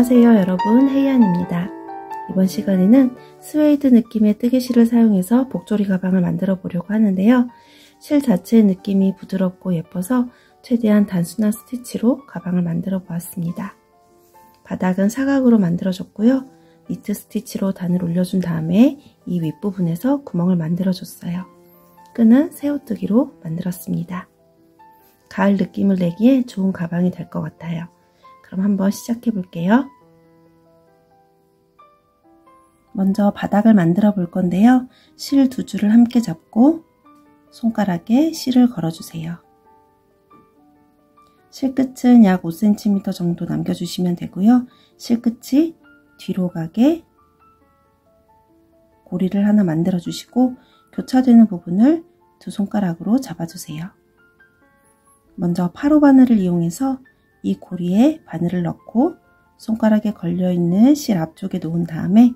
안녕하세요 여러분, 헤이안입니다. 이번 시간에는 스웨이드 느낌의 뜨개실을 사용해서 복조리 가방을 만들어 보려고 하는데요. 실 자체의 느낌이 부드럽고 예뻐서 최대한 단순한 스티치로 가방을 만들어 보았습니다. 바닥은 사각으로 만들어 줬고요. 니트 스티치로 단을 올려준 다음에 이 윗부분에서 구멍을 만들어 줬어요. 끈은 새우뜨기로 만들었습니다. 가을 느낌을 내기에 좋은 가방이 될 것 같아요. 그럼 한번 시작해 볼게요. 먼저 바닥을 만들어 볼 건데요. 실 두 줄을 함께 잡고 손가락에 실을 걸어 주세요. 실 끝은 약 5cm 정도 남겨주시면 되고요. 실 끝이 뒤로 가게 고리를 하나 만들어 주시고 교차되는 부분을 두 손가락으로 잡아주세요. 먼저 8호 바늘을 이용해서 이 고리에 바늘을 넣고 손가락에 걸려있는 실 앞쪽에 놓은 다음에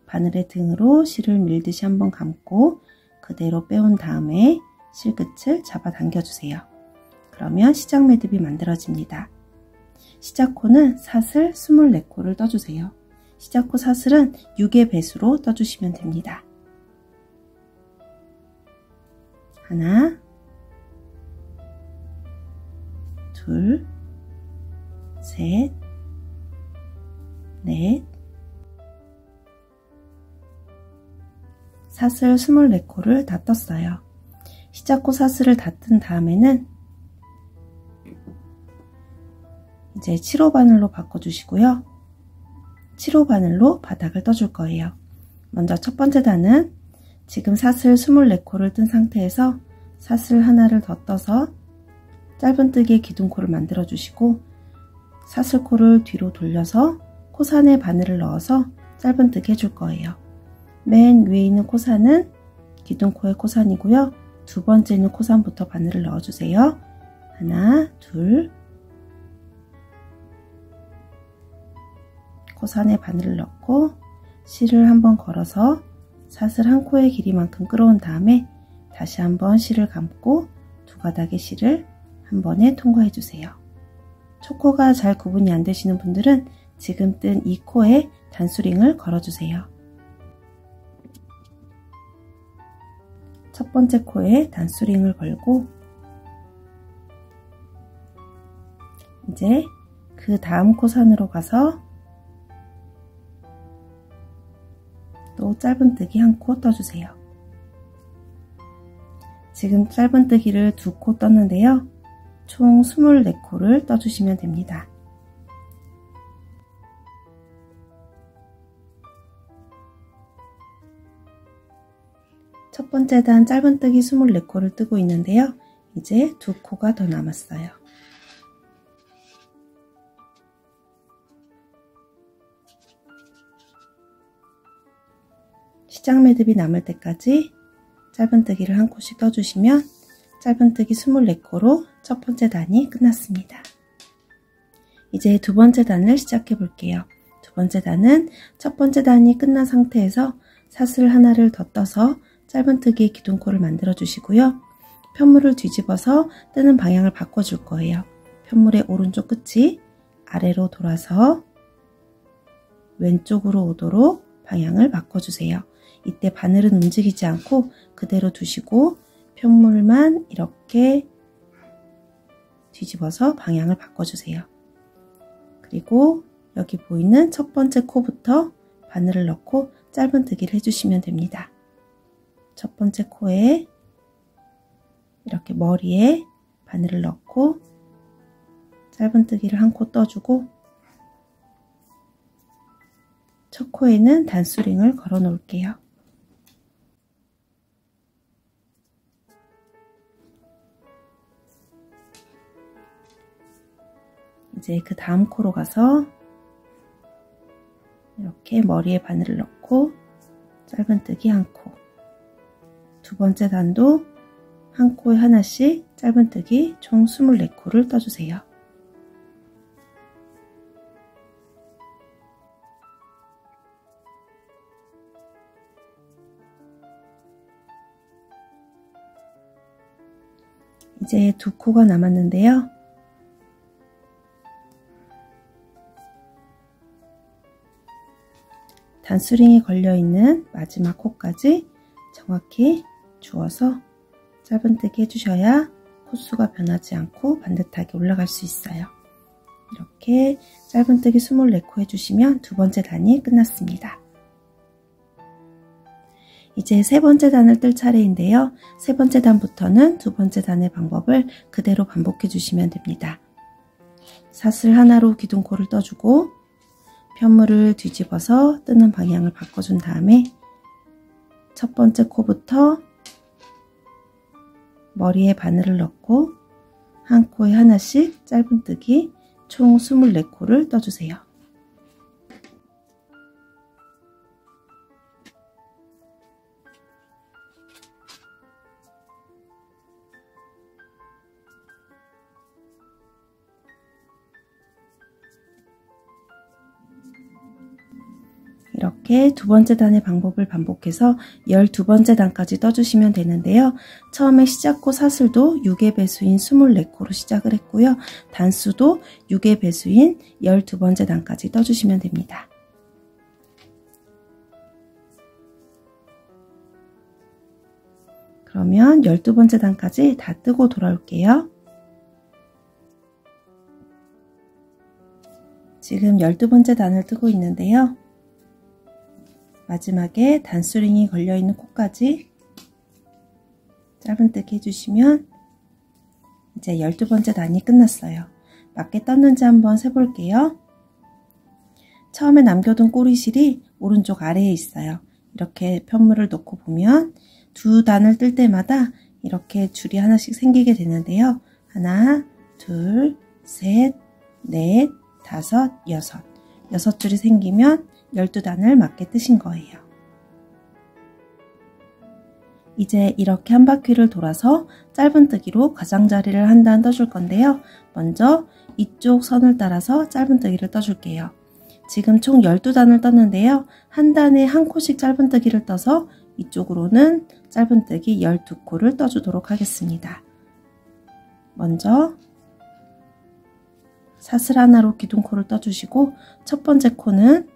바늘의 등으로 실을 밀듯이 한번 감고 그대로 빼온 다음에 실 끝을 잡아 당겨주세요. 그러면 시작 매듭이 만들어집니다. 시작코는 사슬 24코를 떠주세요. 시작코 사슬은 6의 배수로 떠주시면 됩니다. 하나, 둘, 셋, 넷, 사슬 24코를 다 떴어요. 시작코 사슬을 다 뜬 다음에는 이제 7호 바늘로 바꿔주시고요. 7호 바늘로 바닥을 떠줄 거예요. 먼저 첫 번째 단은 지금 사슬 24코를 뜬 상태에서 사슬 하나를 더 떠서 짧은뜨기의 기둥코를 만들어 주시고 사슬코를 뒤로 돌려서 코산에 바늘을 넣어서 짧은뜨기 해줄 거예요. 맨 위에 있는 코산은 기둥코의 코산이고요. 두 번째 있는 코산부터 바늘을 넣어주세요. 하나, 둘, 코산에 바늘을 넣고 실을 한번 걸어서 사슬 한 코의 길이만큼 끌어온 다음에 다시 한번 실을 감고 두 가닥의 실을 한 번에 통과해 주세요. 초코가 잘 구분이 안 되시는 분들은 지금 뜬 이 코에 단수링을 걸어 주세요. 첫 번째 코에 단수링을 걸고 이제 그 다음 코산으로 가서 또 짧은뜨기 한 코 떠주세요. 지금 짧은뜨기를 2코 떴는데요. 총 24코를 떠주시면 됩니다. 첫 번째 단 짧은뜨기 24코를 뜨고 있는데요. 이제 2코가 더 남았어요. 시작 매듭이 남을 때까지 짧은뜨기를 한 코씩 떠주시면 짧은뜨기 24코로 첫 번째 단이 끝났습니다. 이제 두 번째 단을 시작해 볼게요. 두 번째 단은 첫 번째 단이 끝난 상태에서 사슬 하나를 더 떠서 짧은뜨기의 기둥코를 만들어 주시고요. 편물을 뒤집어서 뜨는 방향을 바꿔 줄 거예요. 편물의 오른쪽 끝이 아래로 돌아서 왼쪽으로 오도록 방향을 바꿔 주세요. 이때 바늘은 움직이지 않고 그대로 두시고 편물만 이렇게 뒤집어서 방향을 바꿔주세요. 그리고 여기 보이는 첫 번째 코부터 바늘을 넣고 짧은뜨기를 해주시면 됩니다. 첫 번째 코에 이렇게 머리에 바늘을 넣고 짧은뜨기를 한 코 떠주고 첫 코에는 단수링을 걸어 놓을게요. 이제 그 다음 코로 가서 이렇게 머리에 바늘을 넣고 짧은뜨기 한 코, 두 번째 단도 한 코에 하나씩 짧은뜨기 총 24코를 떠주세요. 이제 2코가 남았는데요. 단수링이 걸려있는 마지막 코까지 정확히 주어서 짧은뜨기 해주셔야 코수가 변하지 않고 반듯하게 올라갈 수 있어요. 이렇게 짧은뜨기 24코 해주시면 두 번째 단이 끝났습니다. 이제 세 번째 단을 뜰 차례인데요. 세 번째 단부터는 두 번째 단의 방법을 그대로 반복해 주시면 됩니다. 사슬 하나로 기둥코를 떠주고 편물을 뒤집어서 뜨는 방향을 바꿔준 다음에 첫 번째 코부터 머리에 바늘을 넣고 한 코에 하나씩 짧은뜨기 총 24코를 떠주세요. 이렇게 두 번째 단의 방법을 반복해서 12번째 단까지 떠주시면 되는데요. 처음에 시작코 사슬도 6의 배수인 24코로 시작을 했고요. 단수도 6의 배수인 12번째 단까지 떠주시면 됩니다. 그러면 12번째 단까지 다 뜨고 돌아올게요. 지금 12번째 단을 뜨고 있는데요. 마지막에 단수링이 걸려있는 코까지 짧은뜨기 해주시면 이제 12번째 단이 끝났어요. 맞게 떴는지 한번 세볼게요. 처음에 남겨둔 꼬리실이 오른쪽 아래에 있어요. 이렇게 편물을 놓고 보면 두 단을 뜰 때마다 이렇게 줄이 하나씩 생기게 되는데요. 하나, 둘, 셋, 넷, 다섯, 여섯. 6줄이 생기면 12단을 맞게 뜨신 거예요. 이제 이렇게 한 바퀴를 돌아서 짧은뜨기로 가장자리를 한 단 떠줄 건데요. 먼저 이쪽 선을 따라서 짧은뜨기를 떠줄게요. 지금 총 12단을 떴는데요. 한 단에 한 코씩 짧은뜨기를 떠서 이쪽으로는 짧은뜨기 12코를 떠주도록 하겠습니다. 먼저 사슬 하나로 기둥코를 떠주시고 첫 번째 코는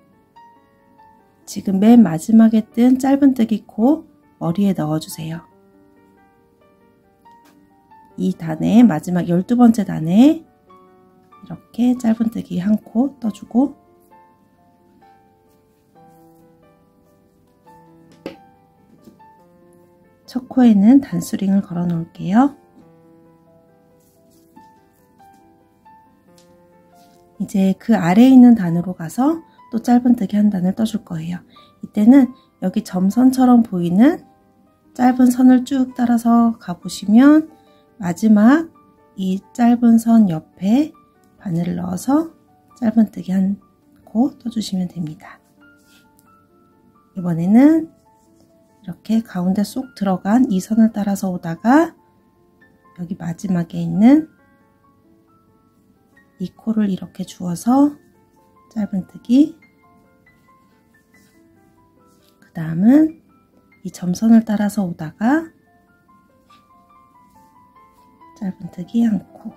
지금 맨 마지막에 뜬 짧은뜨기 코 머리에 넣어주세요. 이 단의 마지막 12번째 단에 이렇게 짧은뜨기 한 코 떠주고 첫 코에는 단수링을 걸어 놓을게요. 이제 그 아래에 있는 단으로 가서 또 짧은뜨기 한 단을 떠줄 거예요. 이때는 여기 점선처럼 보이는 짧은 선을 쭉 따라서 가보시면 마지막 이 짧은 선 옆에 바늘을 넣어서 짧은뜨기 한 코 떠주시면 됩니다. 이번에는 이렇게 가운데 쏙 들어간 이 선을 따라서 오다가 여기 마지막에 있는 이 코를 이렇게 주어서 짧은뜨기, 그 다음은 이 점선을 따라서 오다가 짧은뜨기 한 코,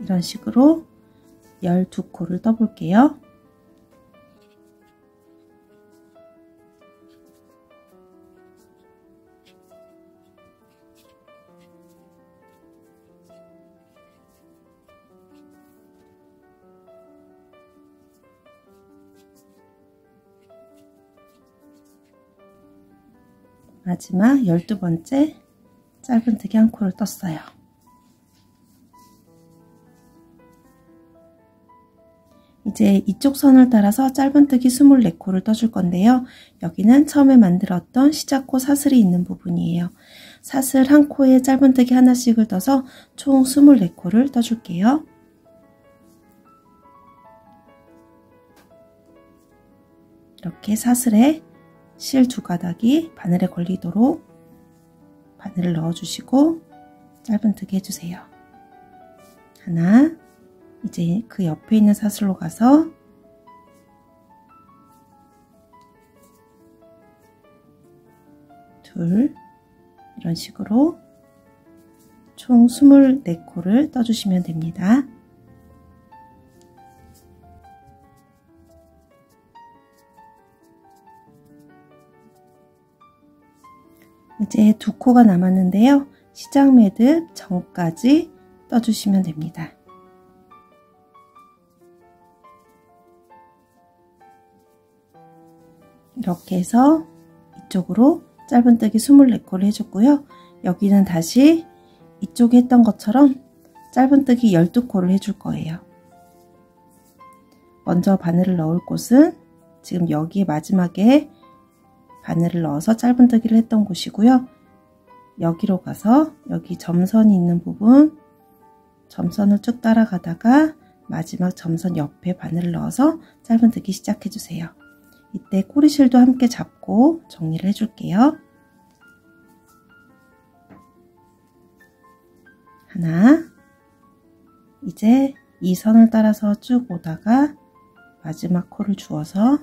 이런 식으로 12코를 떠볼게요. 마지막 12번째 짧은뜨기 한 코를 떴어요. 이제 이쪽 선을 따라서 짧은뜨기 24코를 떠줄 건데요. 여기는 처음에 만들었던 시작코 사슬이 있는 부분이에요. 사슬 한 코에 짧은뜨기 하나씩을 떠서 총 24코를 떠줄게요. 이렇게 사슬에 실 두 가닥이 바늘에 걸리도록 바늘을 넣어주시고 짧은뜨기 해주세요. 하나, 이제 그 옆에 있는 사슬로 가서 둘, 이런 식으로 총 24코를 떠주시면 됩니다. 이제 두 코가 남았는데요. 시작 매듭 전까지 떠주시면 됩니다. 이렇게 해서 이쪽으로 짧은뜨기 24코를 해줬고요. 여기는 다시 이쪽에 했던 것처럼 짧은뜨기 12코를 해줄 거예요. 먼저 바늘을 넣을 곳은 지금 여기 마지막에 바늘을 넣어서 짧은뜨기를 했던 곳이고요. 여기로 가서 여기 점선이 있는 부분, 점선을 쭉 따라가다가 마지막 점선 옆에 바늘을 넣어서 짧은뜨기 시작해 주세요. 이때 꼬리실도 함께 잡고 정리를 해줄게요. 하나, 이제 이 선을 따라서 쭉 오다가 마지막 코를 주어서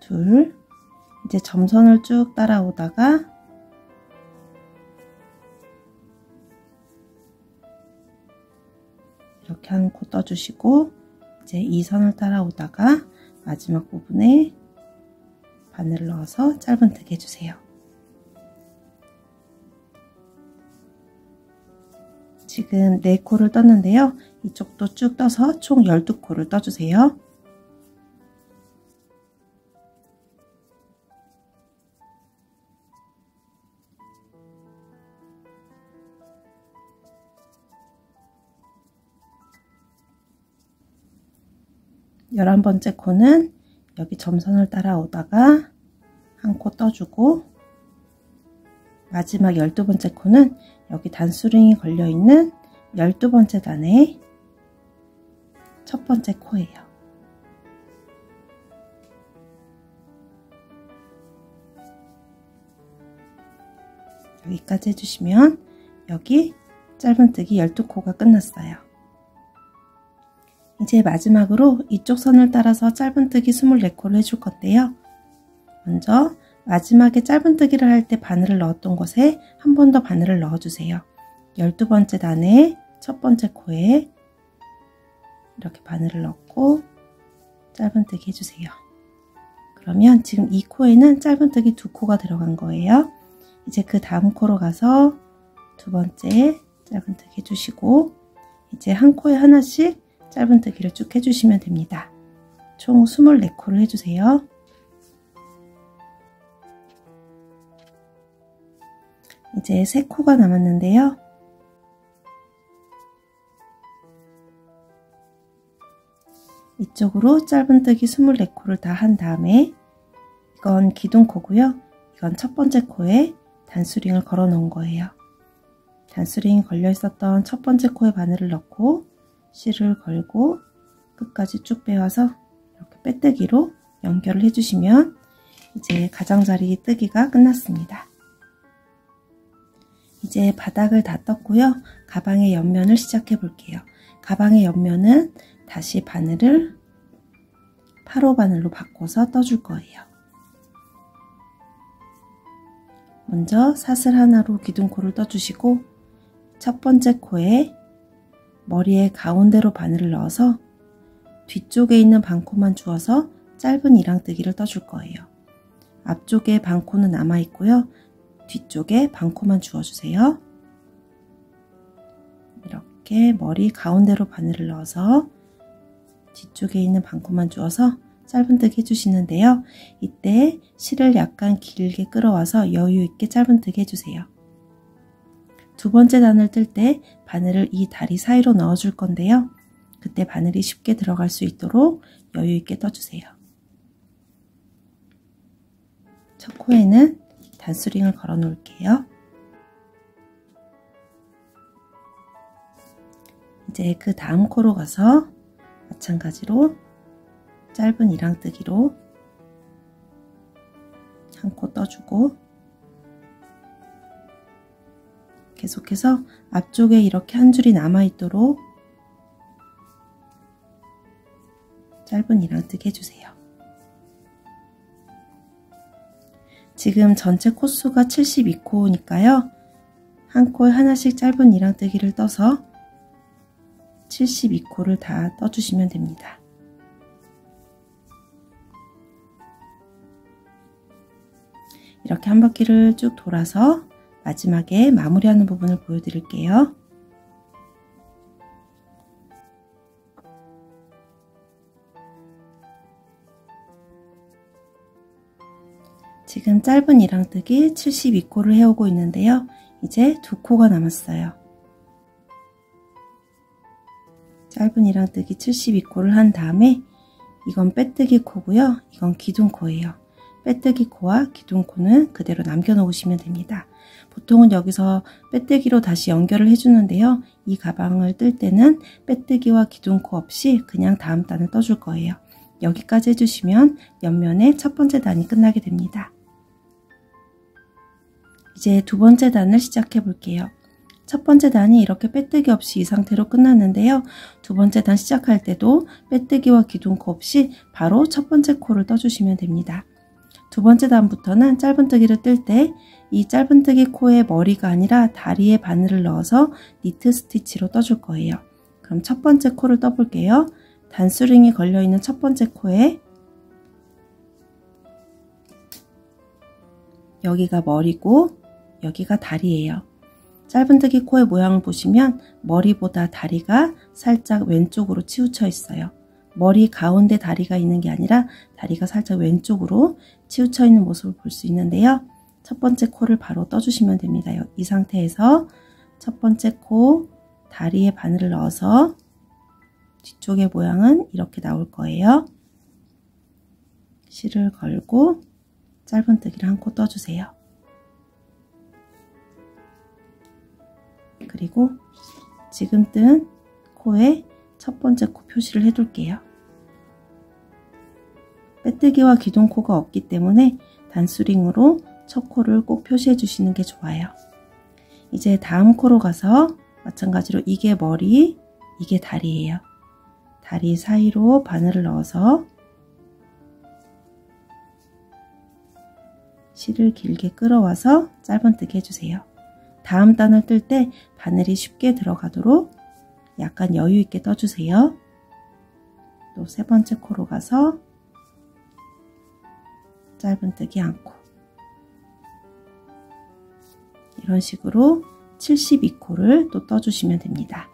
둘, 이제 점선을 쭉 따라오다가 이렇게 한 코 떠주시고 이제 이 선을 따라오다가 마지막 부분에 바늘을 넣어서 짧은뜨기 해주세요. 지금 4코를 떴는데요. 이쪽도 쭉 떠서 총 12코를 떠주세요. 열한 번째 코는 여기 점선을 따라오다가 한 코 떠주고 마지막 12번째 코는 여기 단수링이 걸려있는 12번째 단의 첫 번째 코예요. 여기까지 해주시면 여기 짧은뜨기 12코가 끝났어요. 이제 마지막으로 이쪽 선을 따라서 짧은뜨기 24코를 해줄 건데요. 먼저 마지막에 짧은뜨기를 할 때 바늘을 넣었던 곳에 한 번 더 바늘을 넣어주세요. 12번째 단의 첫 번째 코에 이렇게 바늘을 넣고 짧은뜨기 해주세요. 그러면 지금 이 코에는 짧은뜨기 2코가 들어간 거예요. 이제 그 다음 코로 가서 두 번째 짧은뜨기 해주시고 이제 한 코에 하나씩 짧은뜨기를 쭉 해주시면 됩니다. 총 24코를 해주세요. 이제 3코가 남았는데요. 이쪽으로 짧은뜨기 24코를 다 한 다음에 이건 기둥코고요. 이건 첫 번째 코에 단수링을 걸어 놓은 거예요. 단수링이 걸려 있었던 첫 번째 코에 바늘을 넣고 실을 걸고 끝까지 쭉 빼와서 이렇게 빼뜨기로 연결을 해주시면 이제 가장자리 뜨기가 끝났습니다. 이제 바닥을 다 떴고요. 가방의 옆면을 시작해 볼게요. 가방의 옆면은 다시 바늘을 8호 바늘로 바꿔서 떠줄 거예요. 먼저 사슬 하나로 기둥코를 떠주시고 첫 번째 코에 머리의 가운데로 바늘을 넣어서 뒤쪽에 있는 반코만 주어서 짧은 이랑뜨기를 떠줄 거예요. 앞쪽에 반코는 남아 있고요. 뒤쪽에 반코만 주어주세요. 이렇게 머리 가운데로 바늘을 넣어서 뒤쪽에 있는 반코만 주어서 짧은뜨기 해주시는데요. 이때 실을 약간 길게 끌어와서 여유있게 짧은뜨기 해주세요. 두 번째 단을 뜰 때 바늘을 이 다리 사이로 넣어줄 건데요. 그때 바늘이 쉽게 들어갈 수 있도록 여유있게 떠주세요. 첫 코에는 단수링을 걸어 놓을게요. 이제 그 다음 코로 가서 마찬가지로 짧은 이랑뜨기로 한 코 떠주고 계속해서 앞쪽에 이렇게 한 줄이 남아 있도록 짧은 이랑뜨기 해주세요. 지금 전체 코수가 72코니까요. 한 코에 하나씩 짧은 이랑뜨기를 떠서 72코를 다 떠주시면 됩니다. 이렇게 한 바퀴를 쭉 돌아서 마지막에 마무리하는 부분을 보여드릴게요. 지금 짧은 이랑뜨기 72코를 해오고 있는데요. 이제 2코가 남았어요. 짧은 이랑뜨기 72코를 한 다음에 이건 빼뜨기 코고요. 이건 기둥코예요. 빼뜨기 코와 기둥코는 그대로 남겨 놓으시면 됩니다. 보통은 여기서 빼뜨기로 다시 연결을 해주는데요. 이 가방을 뜰 때는 빼뜨기와 기둥코 없이 그냥 다음 단을 떠줄 거예요. 여기까지 해주시면 옆면의 첫 번째 단이 끝나게 됩니다. 이제 두 번째 단을 시작해 볼게요. 첫 번째 단이 이렇게 빼뜨기 없이 이 상태로 끝났는데요. 두 번째 단 시작할 때도 빼뜨기와 기둥코 없이 바로 첫 번째 코를 떠주시면 됩니다. 두 번째 단부터는 짧은뜨기를 뜰 때 이 짧은뜨기 코에 머리가 아니라 다리에 바늘을 넣어서 니트 스티치로 떠줄 거예요. 그럼 첫 번째 코를 떠볼게요. 단수링이 걸려있는 첫 번째 코에 여기가 머리고 여기가 다리예요. 짧은뜨기 코의 모양을 보시면 머리보다 다리가 살짝 왼쪽으로 치우쳐 있어요. 머리 가운데 다리가 있는 게 아니라 다리가 살짝 왼쪽으로 치우쳐 있는 모습을 볼 수 있는데요. 첫 번째 코를 바로 떠주시면 됩니다. 이 상태에서 첫 번째 코 다리에 바늘을 넣어서 뒤쪽의 모양은 이렇게 나올 거예요. 실을 걸고 짧은뜨기를 한 코 떠주세요. 그리고 지금 뜬 코에 첫 번째 코 표시를 해둘게요. 빼뜨기와 기둥코가 없기 때문에 단수링으로 첫 코를 꼭 표시해 주시는 게 좋아요. 이제 다음 코로 가서 마찬가지로 이게 머리, 이게 다리예요. 다리 사이로 바늘을 넣어서 실을 길게 끌어와서 짧은뜨기 해주세요. 다음 단을 뜰 때 바늘이 쉽게 들어가도록 약간 여유 있게 떠주세요. 또 세 번째 코로 가서 짧은뜨기 한 코. 이런 식으로 72코를 또 떠주시면 됩니다.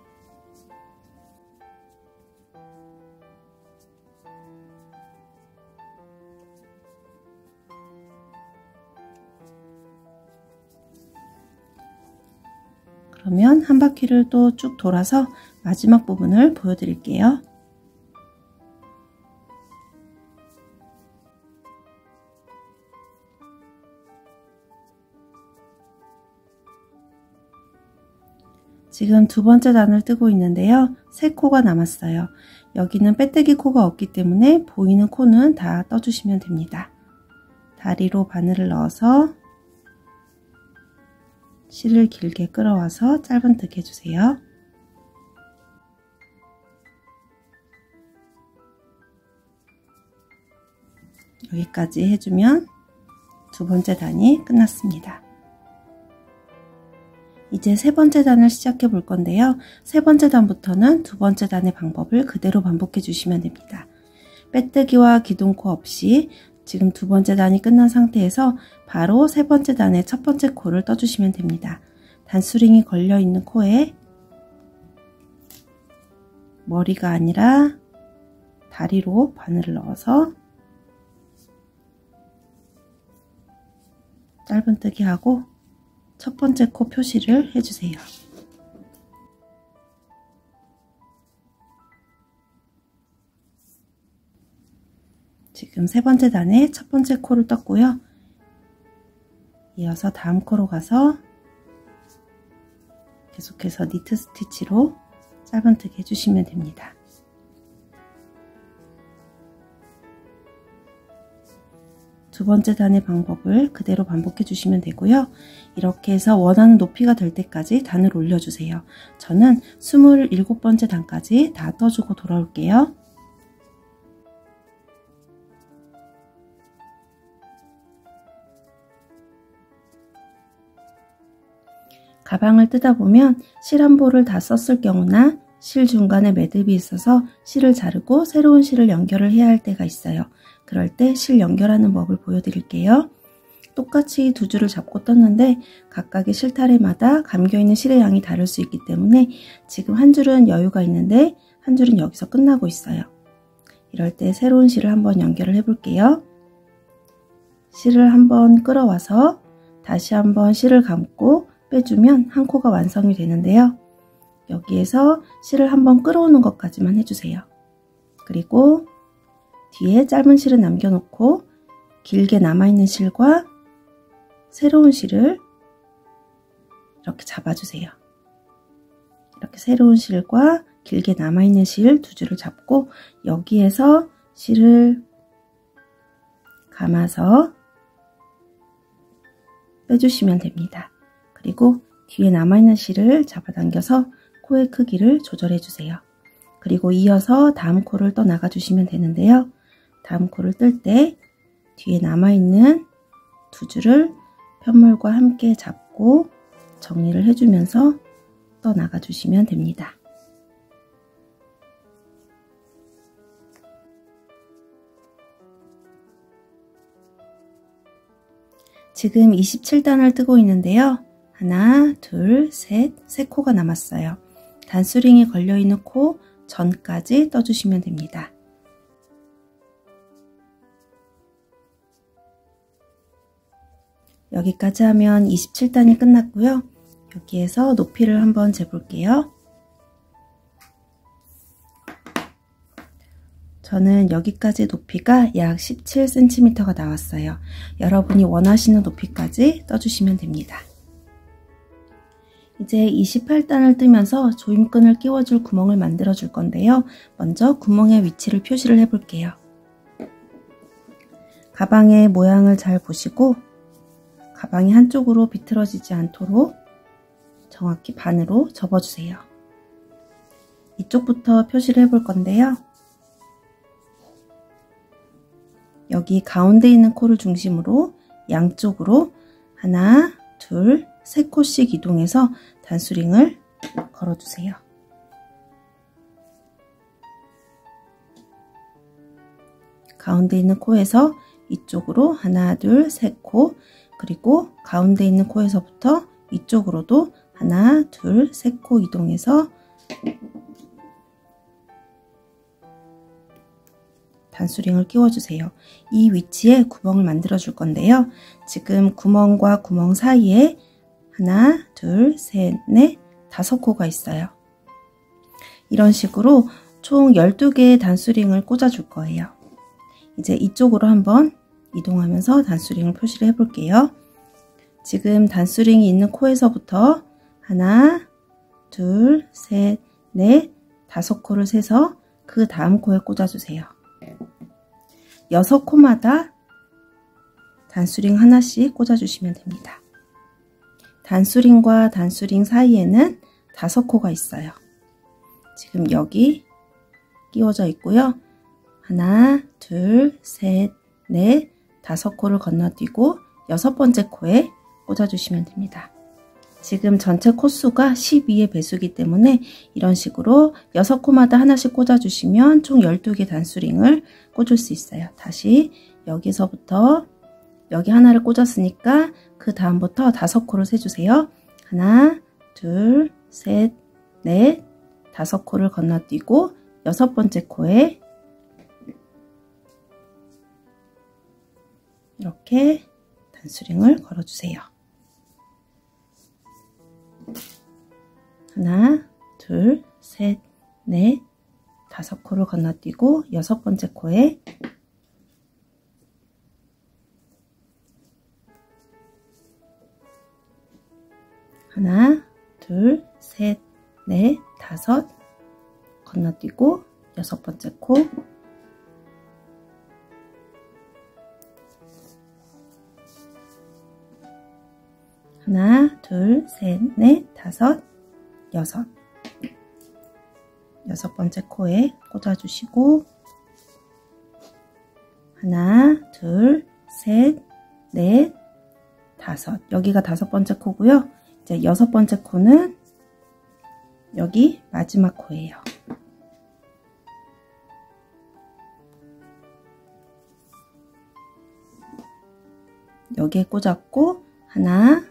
그러면 한 바퀴를 또 쭉 돌아서 마지막 부분을 보여드릴게요. 지금 두 번째 단을 뜨고 있는데요. 세 코가 남았어요. 여기는 빼뜨기 코가 없기 때문에 보이는 코는 다 떠주시면 됩니다. 다리로 바늘을 넣어서 실을 길게 끌어와서 짧은뜨기 해주세요. 여기까지 해주면 두 번째 단이 끝났습니다. 이제 세 번째 단을 시작해 볼 건데요. 세 번째 단부터는 두 번째 단의 방법을 그대로 반복해 주시면 됩니다. 빼뜨기와 기둥코 없이 지금 두 번째 단이 끝난 상태에서 바로 세 번째 단의 첫 번째 코를 떠주시면 됩니다. 단수링이 걸려 있는 코에 머리가 아니라 다리로 바늘을 넣어서 짧은뜨기 하고 첫 번째 코 표시를 해주세요. 지금 세 번째 단에 첫 번째 코를 떴고요. 이어서 다음 코로 가서 계속해서 니트 스티치로 짧은뜨기 해주시면 됩니다. 두 번째 단의 방법을 그대로 반복해 주시면 되고요. 이렇게 해서 원하는 높이가 될 때까지 단을 올려주세요. 저는 27번째 단까지 다 떠주고 돌아올게요. 가방을 뜯어 보면 실 한 볼을 다 썼을 경우나 실 중간에 매듭이 있어서 실을 자르고 새로운 실을 연결을 해야 할 때가 있어요. 그럴 때 실 연결하는 법을 보여드릴게요. 똑같이 두 줄을 잡고 떴는데 각각의 실타래마다 감겨있는 실의 양이 다를 수 있기 때문에 지금 한 줄은 여유가 있는데 한 줄은 여기서 끝나고 있어요. 이럴 때 새로운 실을 한번 연결을 해 볼게요. 실을 한번 끌어와서 다시 한번 실을 감고 빼주면 한 코가 완성이 되는데요. 여기에서 실을 한번 끌어오는 것까지만 해주세요. 그리고 뒤에 짧은 실은 남겨놓고 길게 남아있는 실과 새로운 실을 이렇게 잡아주세요. 이렇게 새로운 실과 길게 남아있는 실 두 줄을 잡고 여기에서 실을 감아서 빼주시면 됩니다. 그리고 뒤에 남아있는 실을 잡아당겨서 코의 크기를 조절해 주세요. 그리고 이어서 다음 코를 떠 나가 주시면 되는데요. 다음 코를 뜰 때 뒤에 남아있는 두 줄을 편물과 함께 잡고 정리를 해주면서 떠 나가 주시면 됩니다. 지금 27단을 뜨고 있는데요. 하나, 둘, 셋, 세 코가 남았어요. 단수링이 걸려있는 코 전까지 떠주시면 됩니다. 여기까지 하면 27단이 끝났고요. 여기에서 높이를 한번 재볼게요. 저는 여기까지 높이가 약 17cm가 나왔어요. 여러분이 원하시는 높이까지 떠주시면 됩니다. 이제 28단을 뜨면서 조임끈을 끼워줄 구멍을 만들어 줄 건데요. 먼저 구멍의 위치를 표시를 해 볼게요. 가방의 모양을 잘 보시고 가방이 한쪽으로 비틀어지지 않도록 정확히 반으로 접어주세요. 이쪽부터 표시를 해 볼 건데요. 여기 가운데 있는 코를 중심으로 양쪽으로 하나, 둘, 세 코씩 이동해서 단수링을 걸어주세요. 가운데 있는 코에서 이쪽으로 하나, 둘, 세 코, 그리고 가운데 있는 코에서부터 이쪽으로도 하나, 둘, 세 코 이동해서 단수링을 끼워주세요. 이 위치에 구멍을 만들어 줄 건데요. 지금 구멍과 구멍 사이에 하나, 둘, 셋, 넷, 5코가 있어요. 이런 식으로 총 12개의 단수링을 꽂아 줄 거예요. 이제 이쪽으로 한번 이동하면서 단수링을 표시를 해 볼게요. 지금 단수링이 있는 코에서부터 하나, 둘, 셋, 넷, 5코를 세서 그 다음 코에 꽂아 주세요. 6코마다 단수링 하나씩 꽂아 주시면 됩니다. 단수링과 단수링 사이에는 5코가 있어요. 지금 여기 끼워져 있고요. 하나, 둘, 셋, 넷, 5코를 건너뛰고 6번째 코에 꽂아주시면 됩니다. 지금 전체 코수가 12의 배수이기 때문에 이런 식으로 6코마다 하나씩 꽂아주시면 총 12개 단수링을 꽂을 수 있어요. 다시 여기서부터 여기 하나를 꽂았으니까 그 다음부터 5코를 세주세요. 하나, 둘, 셋, 넷, 5코를 건너뛰고 6번째 코에 이렇게 단수링을 걸어주세요. 하나, 둘, 셋, 넷, 5코를 건너뛰고 6번째 코에 하나, 둘, 셋, 넷, 5 건너뛰고 6번째 코 하나, 둘, 셋, 넷, 5, 6 6번째 코에 꽂아주시고 하나, 둘, 셋, 넷, 5 여기가 5번째 코고요. 이제 6번째 코는 여기 마지막 코예요. 여기에 꽂았고 하나,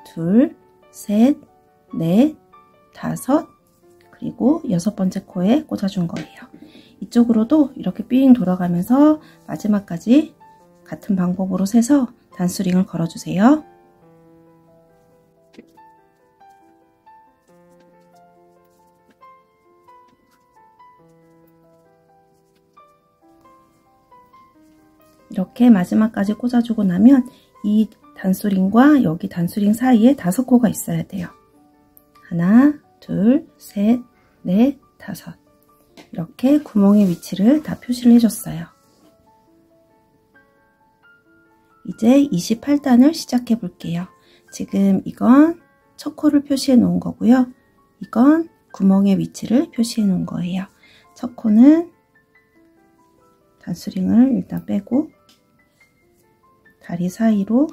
둘, 셋, 넷, 다섯, 그리고 6번째 코에 꽂아준 거예요. 이쪽으로도 이렇게 삥 돌아가면서 마지막까지 같은 방법으로 세서 단수링을 걸어주세요. 이렇게 마지막까지 꽂아주고 나면 이 단수링과 여기 단수링 사이에 5코가 있어야 돼요. 하나, 둘, 셋, 넷, 다섯. 이렇게 구멍의 위치를 다 표시를 해줬어요. 이제 28단을 시작해 볼게요. 지금 이건 첫 코를 표시해 놓은 거고요. 이건 구멍의 위치를 표시해 놓은 거예요. 첫 코는 단수링을 일단 빼고 다리 사이로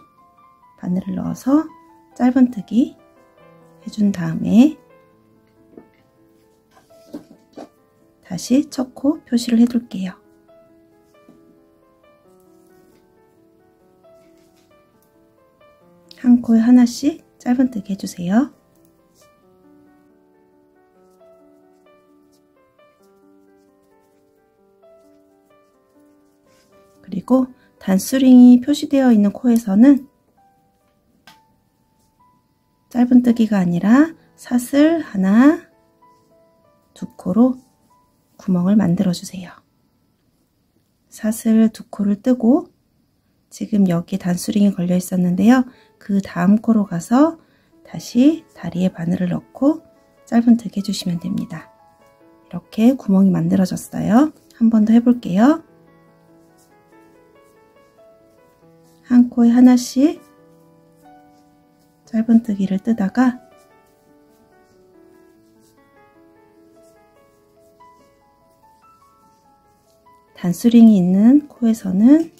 바늘을 넣어서 짧은뜨기 해준 다음에 다시 첫 코 표시를 해둘게요. 한 코에 하나씩 짧은뜨기 해주세요. 그리고 단수링이 표시되어 있는 코에서는 짧은뜨기가 아니라 사슬 하나, 2코로 구멍을 만들어 주세요. 사슬 2코를 뜨고 지금 여기 단수링이 걸려 있었는데요. 그 다음 코로 가서 다시 다리에 바늘을 넣고 짧은뜨기 해주시면 됩니다. 이렇게 구멍이 만들어졌어요. 한 번 더 해볼게요. 한 코에 하나씩 짧은뜨기를 뜨다가 단수링이 있는 코에서는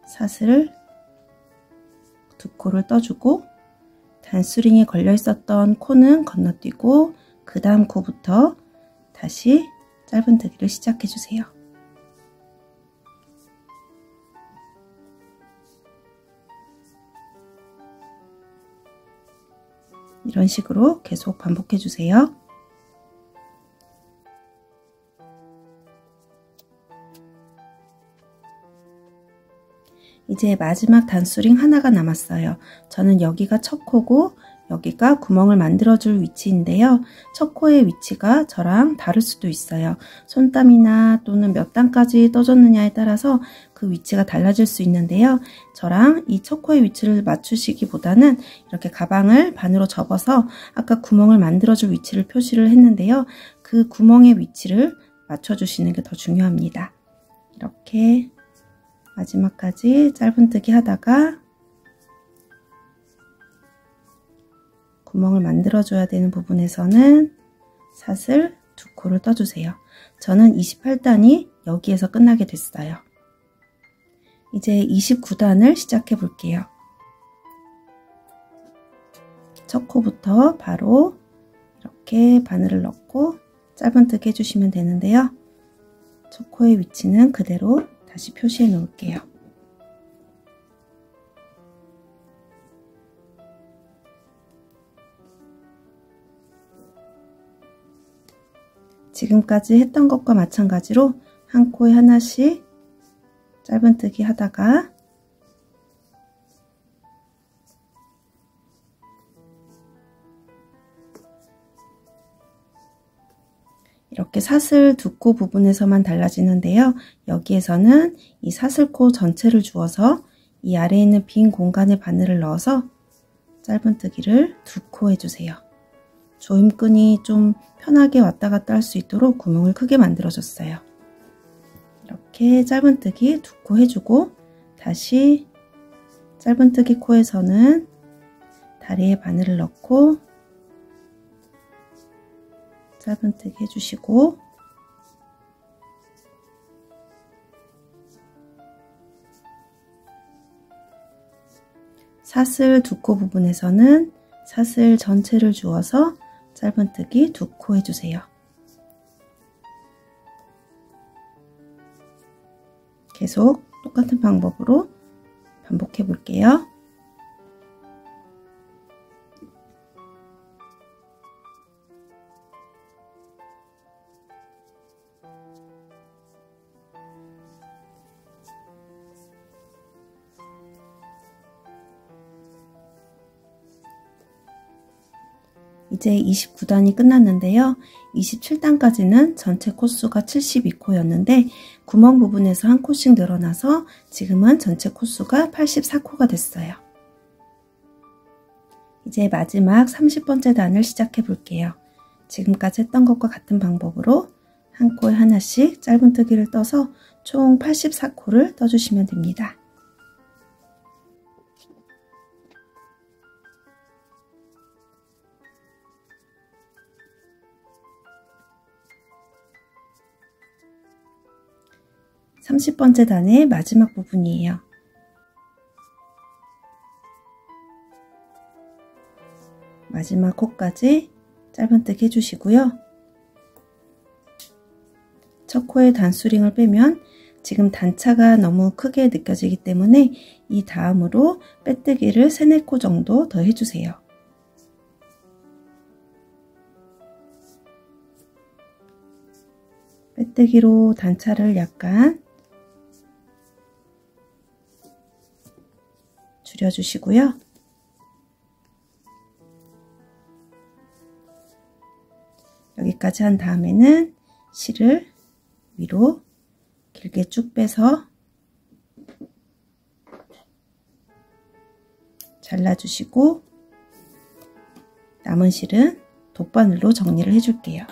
사슬 2코를 떠주고 단수링이 걸려 있었던 코는 건너뛰고 그 다음 코부터 다시 짧은뜨기를 시작해 주세요. 이런 식으로 계속 반복해 주세요. 이제 마지막 단수링 하나가 남았어요. 저는 여기가 첫 코고 여기가 구멍을 만들어줄 위치인데요. 첫 코의 위치가 저랑 다를 수도 있어요. 손땀이나 또는 몇 단까지 떠줬느냐에 따라서 그 위치가 달라질 수 있는데요. 저랑 이 첫 코의 위치를 맞추시기보다는 이렇게 가방을 반으로 접어서 아까 구멍을 만들어줄 위치를 표시를 했는데요. 그 구멍의 위치를 맞춰주시는 게 더 중요합니다. 이렇게 마지막까지 짧은뜨기 하다가 구멍을 만들어줘야 되는 부분에서는 사슬 2코를 떠주세요. 저는 28단이 여기에서 끝나게 됐어요. 이제 29단을 시작해 볼게요. 첫 코부터 바로 이렇게 바늘을 넣고 짧은뜨기 해주시면 되는데요. 첫 코의 위치는 그대로 다시 표시해 놓을게요. 지금까지 했던 것과 마찬가지로 한 코에 하나씩 짧은뜨기 하다가 이렇게 사슬 2코 부분에서만 달라지는데요. 여기에서는 이 사슬코 전체를 주어서 이 아래에 있는 빈 공간에 바늘을 넣어서 짧은뜨기를 2코 해주세요. 조임끈이 좀 편하게 왔다 갔다 할 수 있도록 구멍을 크게 만들어줬어요. 이렇게 짧은뜨기 2코 해주고 다시 짧은뜨기 코에서는 다리에 바늘을 넣고 짧은뜨기 해주시고 사슬 2코 부분에서는 사슬 전체를 주어서 짧은뜨기 2코 해주세요. 계속 똑같은 방법으로 반복해 볼게요. 이제 29단이 끝났는데요. 27단까지는 전체 코수가 72코였는데 구멍 부분에서 한 코씩 늘어나서 지금은 전체 코수가 84코가 됐어요. 이제 마지막 30번째 단을 시작해 볼게요. 지금까지 했던 것과 같은 방법으로 한 코에 하나씩 짧은뜨기를 떠서 총 84코를 떠주시면 됩니다. 자, 30번째 단의 마지막 부분이에요. 마지막 코까지 짧은뜨기 해주시고요. 첫 코의 단수링을 빼면 지금 단차가 너무 크게 느껴지기 때문에 이 다음으로 빼뜨기를 3-4코 정도 더 해주세요. 빼뜨기로 단차를 약간 줄여주시고요. 여기까지 한 다음에는 실을 위로 길게 쭉 빼서 잘라주시고 남은 실은 돗바늘로 정리를 해줄게요.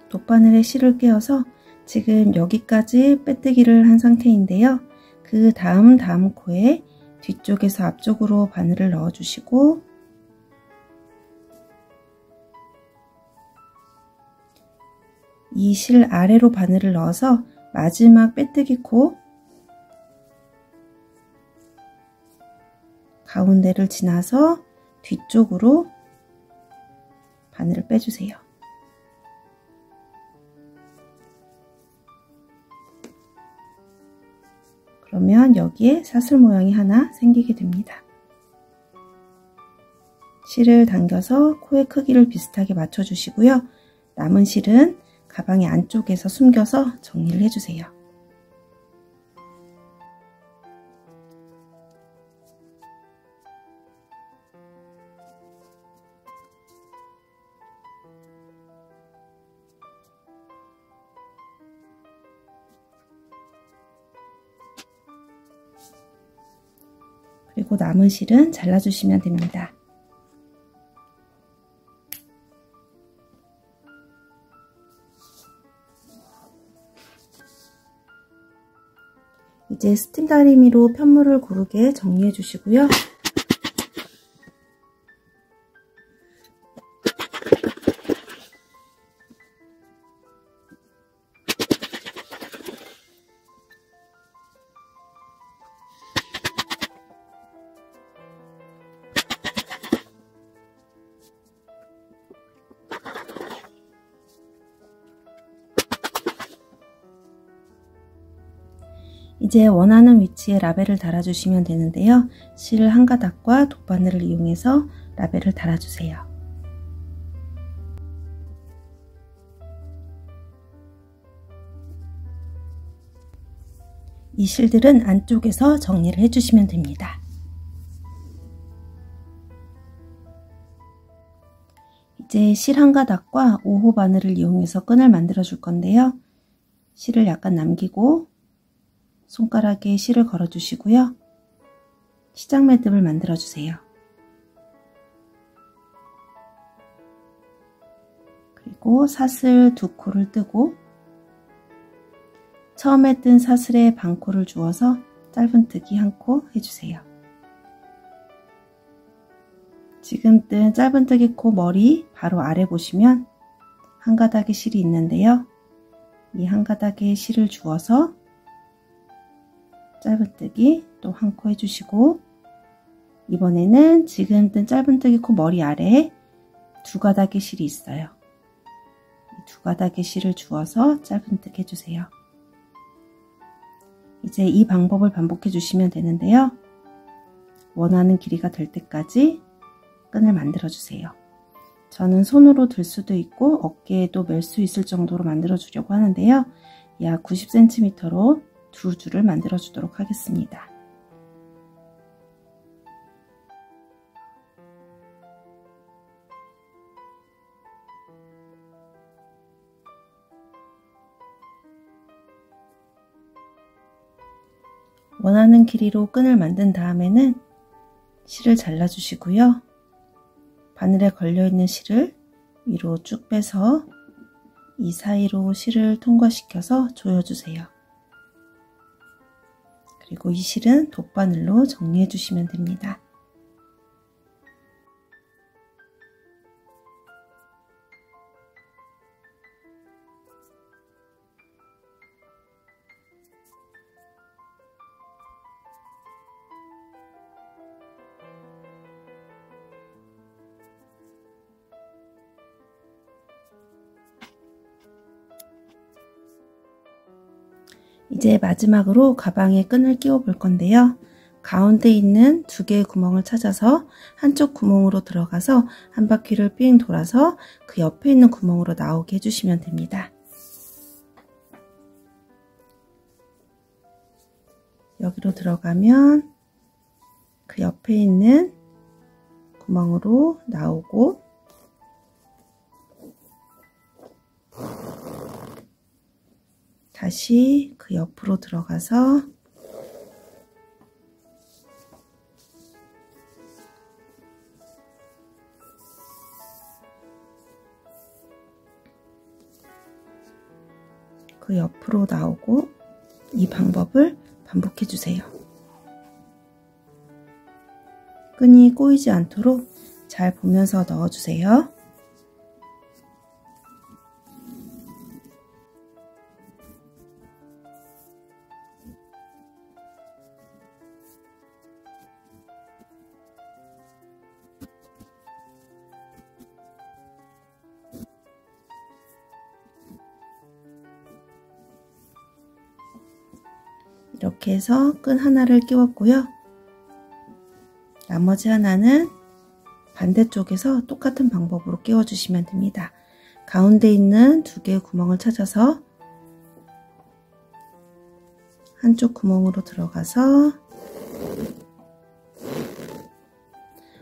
돗바늘에 실을 끼워서 지금 여기까지 빼뜨기를 한 상태인데요. 그 다음 코에 뒤쪽에서 앞쪽으로 바늘을 넣어주시고 이 실 아래로 바늘을 넣어서 마지막 빼뜨기 코 가운데를 지나서 뒤쪽으로 바늘을 빼주세요. 그러면 여기에 사슬 모양이 하나 생기게 됩니다. 실을 당겨서 코의 크기를 비슷하게 맞춰주시고요. 남은 실은 가방의 안쪽에서 숨겨서 정리를 해주세요. 그리고 남은 실은 잘라주시면 됩니다. 이제 스팀 다리미로 편물을 고르게 정리해 주시고요. 이제 원하는 위치에 라벨을 달아주시면 되는데요. 실 한 가닥과 돗바늘을 이용해서 라벨을 달아주세요. 이 실들은 안쪽에서 정리를 해주시면 됩니다. 이제 실 한 가닥과 5호 바늘을 이용해서 끈을 만들어 줄 건데요. 실을 약간 남기고 손가락에 실을 걸어 주시고요. 시작 매듭을 만들어 주세요. 그리고 사슬 2코를 뜨고 처음에 뜬 사슬에 반코를 주어서 짧은뜨기 1코 해주세요. 지금 뜬 짧은뜨기 코 머리 바로 아래 보시면 한 가닥의 실이 있는데요. 이 한 가닥의 실을 주어서 짧은뜨기 또 1코 해주시고 이번에는 지금 뜬 짧은뜨기 코 머리 아래에 2가닥의 실이 있어요. 이 2가닥의 실을 주어서 짧은뜨기 해주세요. 이제 이 방법을 반복해 주시면 되는데요. 원하는 길이가 될 때까지 끈을 만들어 주세요. 저는 손으로 들 수도 있고 어깨에도 멜 수 있을 정도로 만들어 주려고 하는데요. 약 90cm로 두 줄을 만들어 주도록 하겠습니다. 원하는 길이로 끈을 만든 다음에는 실을 잘라 주시고요. 바늘에 걸려있는 실을 위로 쭉 빼서 이 사이로 실을 통과시켜서 조여주세요. 그리고 이 실은 돗바늘로 정리해 주시면 됩니다. 이제 마지막으로 가방에 끈을 끼워 볼 건데요. 가운데 있는 두 개의 구멍을 찾아서 한쪽 구멍으로 들어가서 한 바퀴를 삥 돌아서 그 옆에 있는 구멍으로 나오게 해주시면 됩니다. 여기로 들어가면 그 옆에 있는 구멍으로 나오고 다시 그 옆으로 들어가서 그 옆으로 나오고 이 방법을 반복해 주세요. 끈이 꼬이지 않도록 잘 보면서 넣어 주세요. 이렇게 해서 끈 하나를 끼웠고요. 나머지 하나는 반대쪽에서 똑같은 방법으로 끼워주시면 됩니다. 가운데 있는 두 개의 구멍을 찾아서 한쪽 구멍으로 들어가서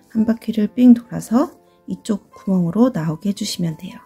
한 바퀴를 삥 돌아서 이쪽 구멍으로 나오게 해주시면 돼요.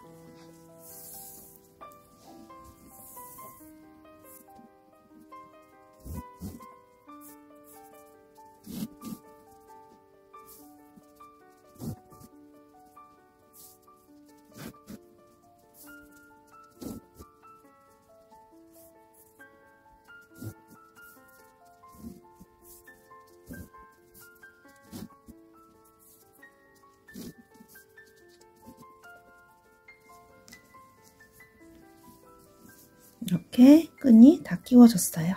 이렇게 끈이 다 끼워졌어요.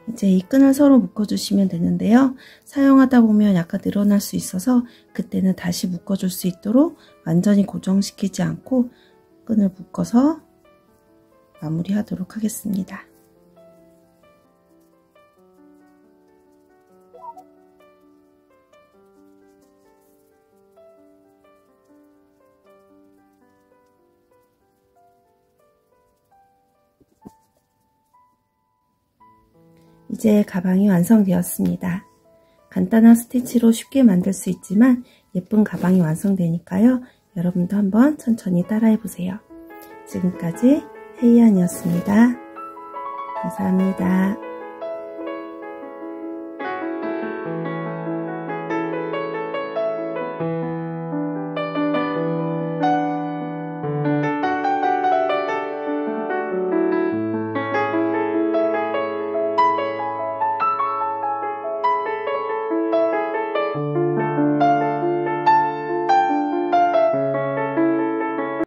이제 이 끈을 서로 묶어주시면 되는데요. 사용하다 보면 약간 늘어날 수 있어서 그때는 다시 묶어줄 수 있도록 완전히 고정시키지 않고 끈을 묶어서 마무리하도록 하겠습니다. 이제 가방이 완성되었습니다. 간단한 스티치로 쉽게 만들 수 있지만 예쁜 가방이 완성되니까요. 여러분도 한번 천천히 따라해보세요. 지금까지 헤이안이었습니다. 감사합니다.